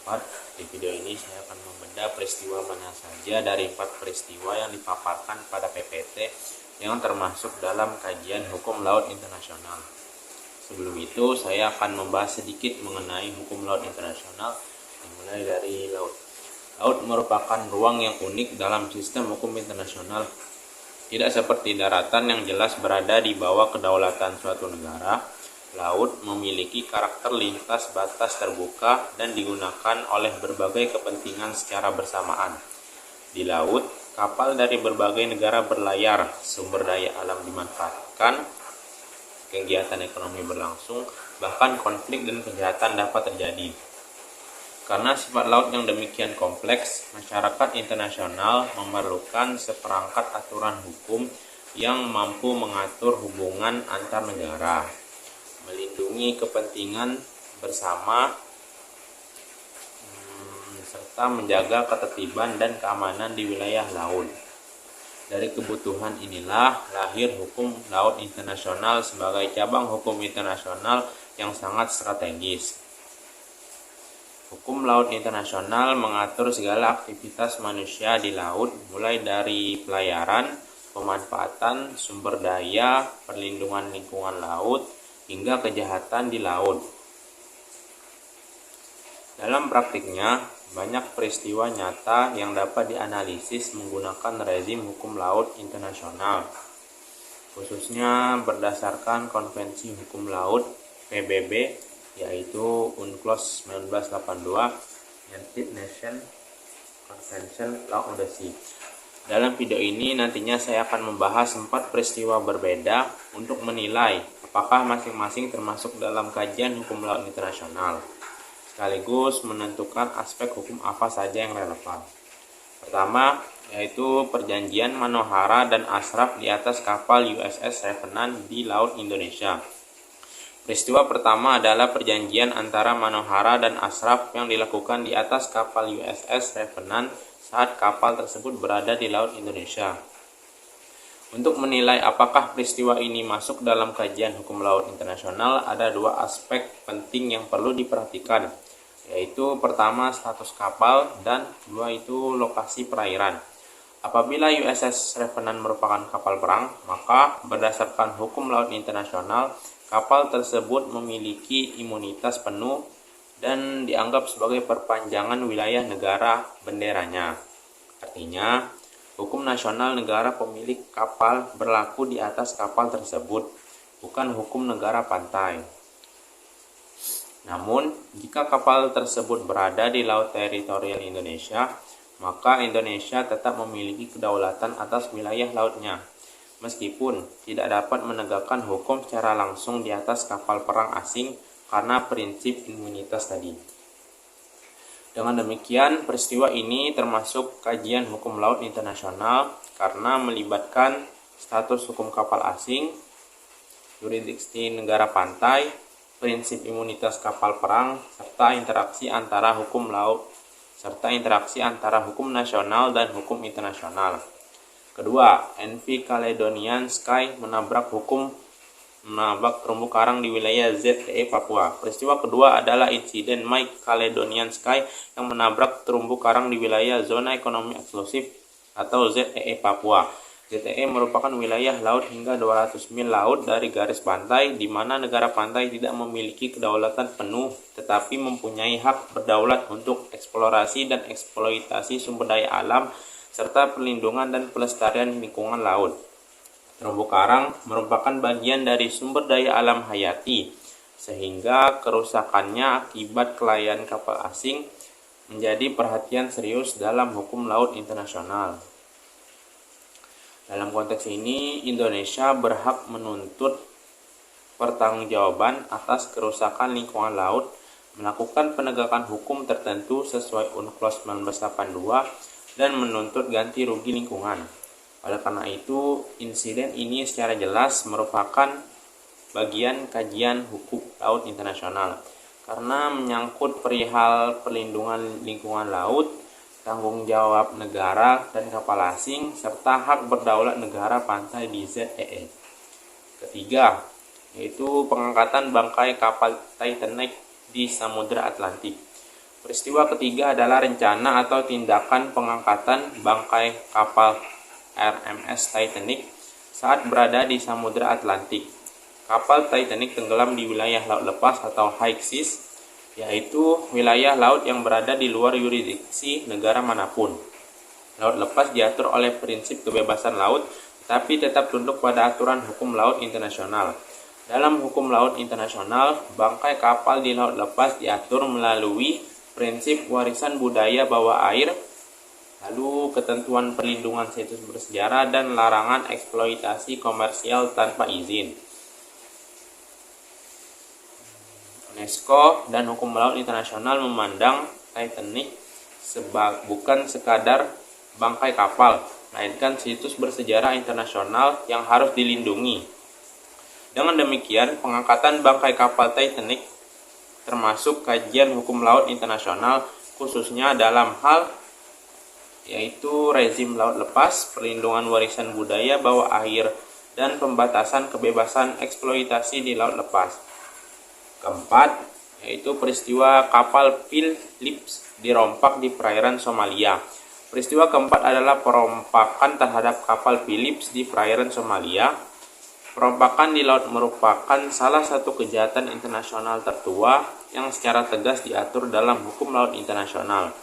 4. Di video ini saya akan membedah peristiwa mana saja dari 4 peristiwa yang dipaparkan pada PPT yang termasuk dalam kajian hukum laut internasional. Sebelum itu, saya akan membahas sedikit mengenai hukum laut internasional, dimulai dari laut. Laut merupakan ruang yang unik dalam sistem hukum internasional. Tidak seperti daratan yang jelas berada di bawah kedaulatan suatu negara, laut memiliki karakter lintas batas terbuka dan digunakan oleh berbagai kepentingan secara bersamaan. Di laut, kapal dari berbagai negara berlayar, sumber daya alam dimanfaatkan, kegiatan ekonomi berlangsung, bahkan konflik dan kejahatan dapat terjadi. Karena sifat laut yang demikian kompleks, masyarakat internasional memerlukan seperangkat aturan hukum yang mampu mengatur hubungan antar negara, melindungi kepentingan bersama, serta menjaga ketertiban dan keamanan di wilayah laut. Dari kebutuhan inilah lahir hukum laut internasional sebagai cabang hukum internasional yang sangat strategis. Hukum laut internasional mengatur segala aktivitas manusia di laut, mulai dari pelayaran, pemanfaatan sumber daya, perlindungan lingkungan laut, hingga kejahatan di laut. Dalam praktiknya, banyak peristiwa nyata yang dapat dianalisis menggunakan rezim hukum laut internasional, khususnya berdasarkan Konvensi Hukum Laut PBB, yaitu UNCLOS 1982, United Nations Convention Law on the Sea. Dalam video ini nantinya saya akan membahas 4 peristiwa berbeda untuk menilai apakah masing-masing termasuk dalam kajian hukum laut internasional, sekaligus menentukan aspek hukum apa saja yang relevan. Pertama, yaitu perjanjian Manohara dan Ashraf di atas kapal USS Revenant di Laut Indonesia. Peristiwa pertama adalah perjanjian antara Manohara dan Ashraf yang dilakukan di atas kapal USS Revenant saat kapal tersebut berada di Laut Indonesia. Untuk menilai apakah peristiwa ini masuk dalam kajian hukum laut internasional, ada 2 aspek penting yang perlu diperhatikan, yaitu pertama status kapal dan 2 itu lokasi perairan. Apabila USS Revenant merupakan kapal perang, maka berdasarkan hukum laut internasional, kapal tersebut memiliki imunitas penuh dan dianggap sebagai perpanjangan wilayah negara benderanya. Artinya, hukum nasional negara pemilik kapal berlaku di atas kapal tersebut, bukan hukum negara pantai. Namun, jika kapal tersebut berada di laut teritorial Indonesia, maka Indonesia tetap memiliki kedaulatan atas wilayah lautnya, meskipun tidak dapat menegakkan hukum secara langsung di atas kapal perang asing karena prinsip imunitas tadi. Dengan demikian, peristiwa ini termasuk kajian hukum laut internasional karena melibatkan status hukum kapal asing, yurisdiksi negara pantai, prinsip imunitas kapal perang, serta interaksi antara hukum nasional dan hukum internasional. Kedua, MV Caledonian Sky menabrak terumbu karang di wilayah ZEE Papua. Peristiwa kedua adalah insiden Mike Caledonian Sky yang menabrak terumbu karang di wilayah Zona Ekonomi Eksklusif atau ZEE Papua. ZEE merupakan wilayah laut hingga 200 mil laut dari garis pantai, di mana negara pantai tidak memiliki kedaulatan penuh tetapi mempunyai hak berdaulat untuk eksplorasi dan eksploitasi sumber daya alam serta perlindungan dan pelestarian lingkungan laut. Terumbu karang merupakan bagian dari sumber daya alam hayati, sehingga kerusakannya akibat kelainan kapal asing menjadi perhatian serius dalam hukum laut internasional. Dalam konteks ini, Indonesia berhak menuntut pertanggungjawaban atas kerusakan lingkungan laut, melakukan penegakan hukum tertentu sesuai UNCLOS 1982, dan menuntut ganti rugi lingkungan. Oleh karena itu, insiden ini secara jelas merupakan bagian kajian hukum laut internasional, karena menyangkut perihal perlindungan lingkungan laut, tanggung jawab negara dan kapal asing, serta hak berdaulat negara pantai di ZEE. Ketiga, yaitu pengangkatan bangkai kapal Titanic di Samudra Atlantik. Peristiwa ketiga adalah rencana atau tindakan pengangkatan bangkai kapal RMS Titanic saat berada di Samudra Atlantik. Kapal Titanic tenggelam di wilayah laut lepas atau high seas, yaitu wilayah laut yang berada di luar yurisdiksi negara manapun. Laut lepas diatur oleh prinsip kebebasan laut, tapi tetap tunduk pada aturan hukum laut internasional. Dalam hukum laut internasional, bangkai kapal di laut lepas diatur melalui prinsip warisan budaya bawah air, lalu ketentuan perlindungan situs bersejarah dan larangan eksploitasi komersial tanpa izin. UNESCO dan hukum laut internasional memandang Titanic bukan sekadar bangkai kapal, melainkan situs bersejarah internasional yang harus dilindungi. Dengan demikian, pengangkatan bangkai kapal Titanic termasuk kajian hukum laut internasional, khususnya dalam hal yaitu rezim laut lepas, perlindungan warisan budaya bawah air, dan pembatasan kebebasan eksploitasi di laut lepas. Keempat, yaitu peristiwa kapal Philips dirompak di perairan Somalia. Peristiwa keempat adalah perompakan terhadap kapal Philips di perairan Somalia. Perompakan di laut merupakan salah satu kejahatan internasional tertua yang secara tegas diatur dalam hukum laut internasional.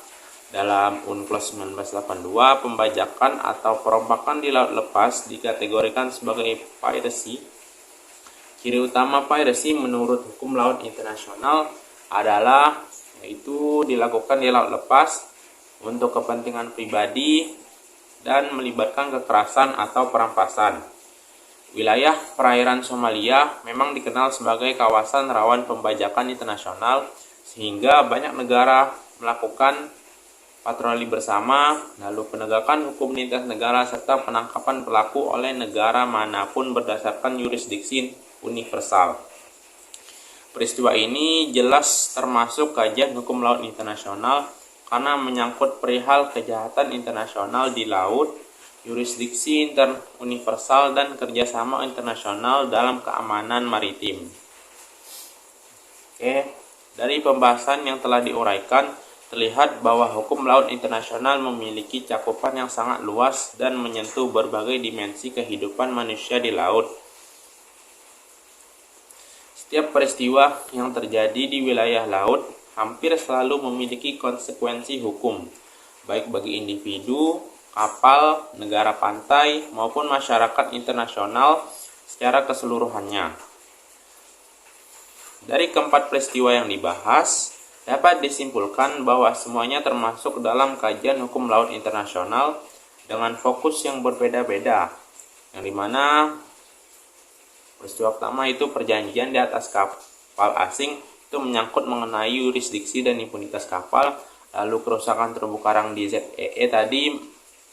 Dalam UNCLOS 1982, pembajakan atau perompakan di laut lepas dikategorikan sebagai piracy. Ciri utama piracy menurut hukum laut internasional adalah yaitu dilakukan di laut lepas untuk kepentingan pribadi dan melibatkan kekerasan atau perampasan. Wilayah perairan Somalia memang dikenal sebagai kawasan rawan pembajakan internasional, sehingga banyak negara melakukan patroli bersama, lalu penegakan hukum lintas negara, serta penangkapan pelaku oleh negara manapun berdasarkan yurisdiksi universal. Peristiwa ini jelas termasuk kajian hukum laut internasional karena menyangkut perihal kejahatan internasional di laut, yurisdiksi universal, dan kerjasama internasional dalam keamanan maritim. Dari pembahasan yang telah diuraikan, terlihat bahwa hukum laut internasional memiliki cakupan yang sangat luas dan menyentuh berbagai dimensi kehidupan manusia di laut. Setiap peristiwa yang terjadi di wilayah laut hampir selalu memiliki konsekuensi hukum, baik bagi individu, kapal, negara pantai, maupun masyarakat internasional secara keseluruhannya. Dari keempat peristiwa yang dibahas, dapat disimpulkan bahwa semuanya termasuk dalam kajian hukum laut internasional dengan fokus yang berbeda-beda, yang dimana peristiwa pertama itu perjanjian di atas kapal asing, itu menyangkut mengenai yurisdiksi dan impunitas kapal. Lalu kerusakan terumbu karang di ZEE tadi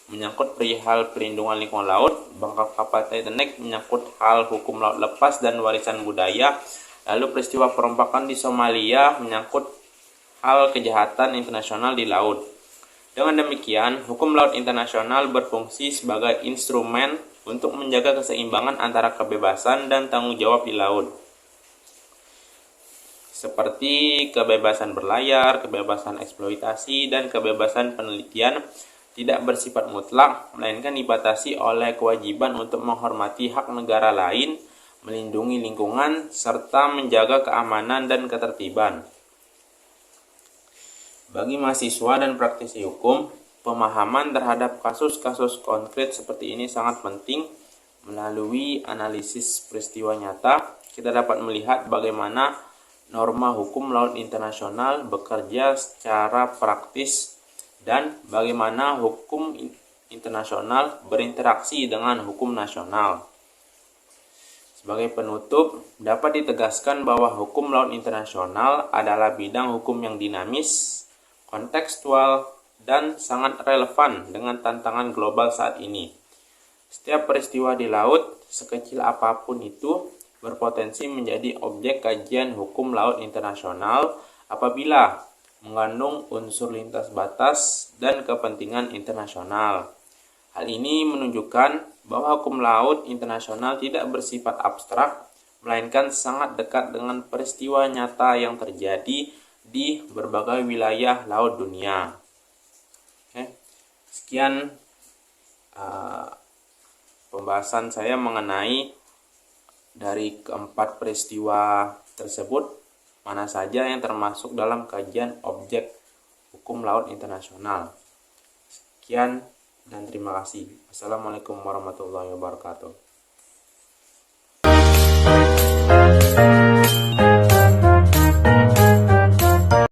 menyangkut perihal perlindungan lingkungan laut. Bangkai kapal Titanic menyangkut hal hukum laut lepas dan warisan budaya. Lalu peristiwa perompakan di Somalia menyangkut hal kejahatan internasional di laut. Dengan demikian, hukum laut internasional berfungsi sebagai instrumen untuk menjaga keseimbangan antara kebebasan dan tanggung jawab di laut, seperti kebebasan berlayar, kebebasan eksploitasi, dan kebebasan penelitian tidak bersifat mutlak, melainkan dibatasi oleh kewajiban untuk menghormati hak negara lain, melindungi lingkungan, serta menjaga keamanan dan ketertiban. Bagi mahasiswa dan praktisi hukum, pemahaman terhadap kasus-kasus konkret seperti ini sangat penting. Melalui analisis peristiwa nyata, kita dapat melihat bagaimana norma hukum laut internasional bekerja secara praktis dan bagaimana hukum internasional berinteraksi dengan hukum nasional. Sebagai penutup, dapat ditegaskan bahwa hukum laut internasional adalah bidang hukum yang dinamis, kontekstual, dan sangat relevan dengan tantangan global saat ini. Setiap peristiwa di laut, sekecil apapun itu, berpotensi menjadi objek kajian hukum laut internasional apabila mengandung unsur lintas batas dan kepentingan internasional. Hal ini menunjukkan bahwa hukum laut internasional tidak bersifat abstrak, melainkan sangat dekat dengan peristiwa nyata yang terjadi di berbagai wilayah laut dunia. Sekian pembahasan saya mengenai dari keempat peristiwa tersebut, mana saja yang termasuk dalam kajian objek hukum laut internasional. Sekian dan terima kasih. Assalamualaikum warahmatullahi wabarakatuh.